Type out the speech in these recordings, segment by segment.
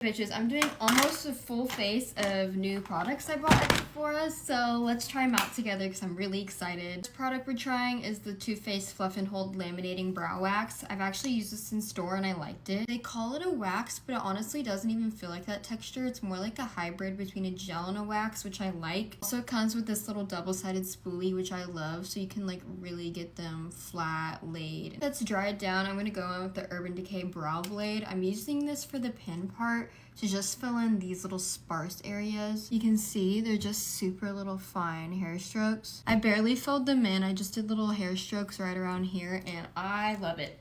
Bitches, I'm doing almost a full face of new products I bought at Sephora, so let's try them out together because I'm really excited. This product we're trying is the Too Faced Fluff and Hold Laminating Brow Wax. I've actually used this in store and I liked it. They call it a wax, but it honestly doesn't even feel like that texture. It's more like a hybrid between a gel and a wax, which I like. Also, it comes with this little double-sided spoolie, which I love, so you can like really get them flat, laid. That's dried down. I'm going to go in with the Urban Decay Brow Blade. I'm using this for the pin part to just fill in these little sparse areas. You can see they're just super little fine hair strokes. I barely filled them in. I just did little hair strokes right around here and I love it.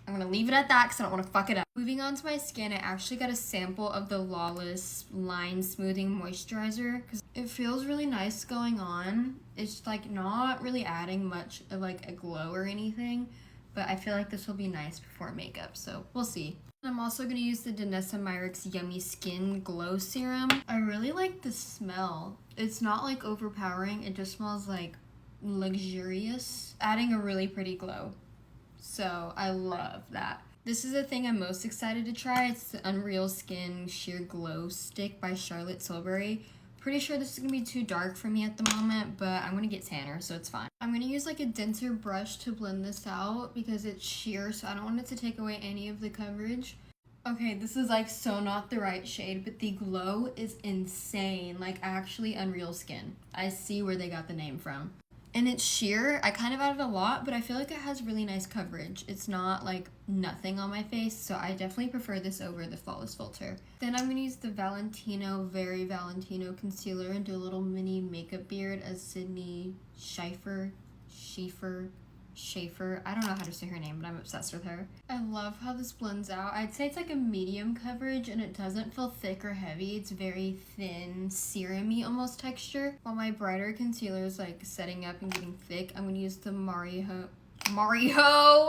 I'm gonna leave it at that because I don't want to fuck it up. Moving on to my skin, I actually got a sample of the Lawless Line Smoothing Moisturizer because it feels really nice going on. It's like not really adding much of like a glow or anything, but I feel like this will be nice before makeup, so we'll see. I'm also going to use the Danessa Myricks Yummy Skin Glow Serum. I really like the smell. It's not like overpowering, it just smells like luxurious, adding a really pretty glow. So I love that. This is the thing I'm most excited to try. It's the Unreal Skin Sheer Glow Stick by Charlotte Tilbury. Pretty sure this is going to be too dark for me at the moment, but I'm going to get tanner, so it's fine. I'm going to use like a denser brush to blend this out because it's sheer, so I don't want it to take away any of the coverage. Okay, this is like so not the right shade, but the glow is insane. Like actually Unreal Skin. I see where they got the name from. And it's sheer. I kind of added a lot, but I feel like it has really nice coverage. It's not like nothing on my face, so I definitely prefer this over the Flawless Filter. Then I'm going to use the Very Valentino Concealer and do a little mini makeup beard as Sydney Schaefer. I don't know how to say her name, but I'm obsessed with her. I love how this blends out. I'd say it's like a medium coverage and it doesn't feel thick or heavy. It's very thin, serum-y almost texture. While my brighter concealer is like setting up and getting thick, I'm going to use the Mario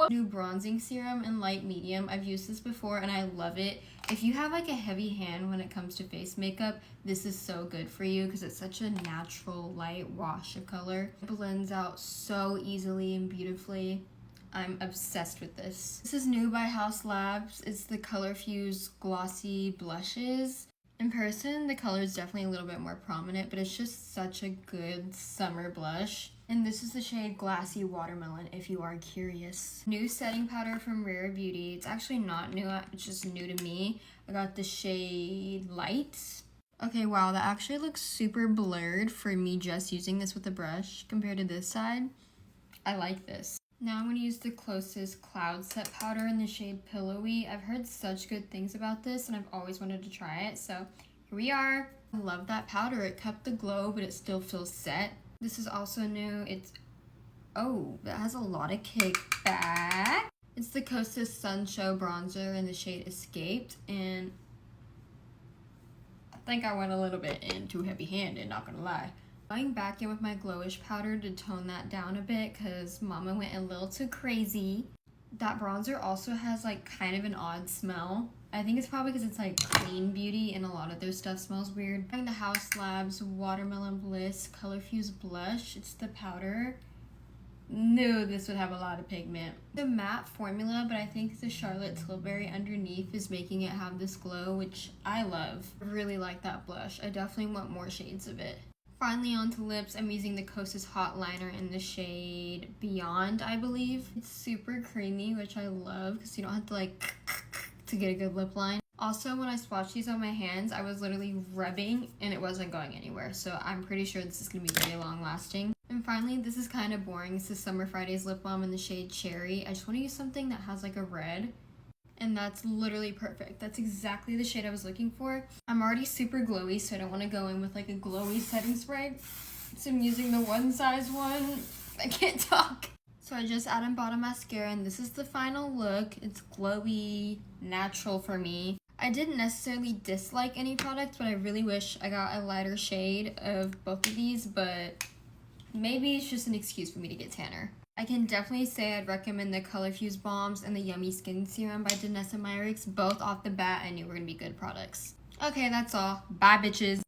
new bronzing serum in light medium. I've used this before and I love it. If you have like a heavy hand when it comes to face makeup, this is so good for you because it's such a natural light wash of color. It blends out so easily and beautifully. I'm obsessed with this. This is new by House Labs. It's the Color Fuse Glossy Blushes. In person, the color is definitely a little bit more prominent, but it's just such a good summer blush. And this is the shade Glassy Watermelon, if you are curious. New setting powder from Rare Beauty. It's actually not new, it's just new to me. I got the shade Light. Okay, wow, that actually looks super blurred for me just using this with a brush compared to this side. I like this. Now I'm going to use the Closest Cloud Set Powder in the shade Pillowy. I've heard such good things about this and I've always wanted to try it, so here we are. I love that powder. It kept the glow, but it still feels set. This is also new. That has a lot of kickback. It's the Kosas Sun Show Bronzer in the shade Escaped, and I think I went a little bit in too heavy-handed, not gonna lie. Going back in with my glowish powder to tone that down a bit because Mama went a little too crazy. That bronzer also has like kind of an odd smell. I think it's probably because it's like clean beauty and a lot of their stuff smells weird. I'm the House Labs Watermelon Bliss Color Fuse Blush. It's the powder. Knew this would have a lot of pigment. The matte formula, but I think the Charlotte Tilbury underneath is making it have this glow, which I love. I really like that blush. I definitely want more shades of it. Finally, onto lips, I'm using the Kosas Hot Liner in the shade Beyond, I believe. It's super creamy, which I love because you don't have to like to get a good lip line. Also, when I swatched these on my hands, I was literally rubbing and it wasn't going anywhere, so I'm pretty sure this is going to be very long lasting. And finally, this is kind of boring. It's the Summer Fridays lip balm in the shade Cherry. I just want to use something that has like a red. And that's literally perfect. That's exactly the shade I was looking for. I'm already super glowy, so I don't want to go in with like a glowy setting spray. So I'm using the one size one. I can't talk. So I just added and bought a mascara, and this is the final look. It's glowy, natural for me. I didn't necessarily dislike any products, but I really wish I got a lighter shade of both of these, but maybe it's just an excuse for me to get tanner. I can definitely say I'd recommend the Color Fuse Bombs and the Yummy Skin Serum by Danessa Myricks. Both off the bat, I knew were going to be good products. Okay, that's all. Bye, bitches.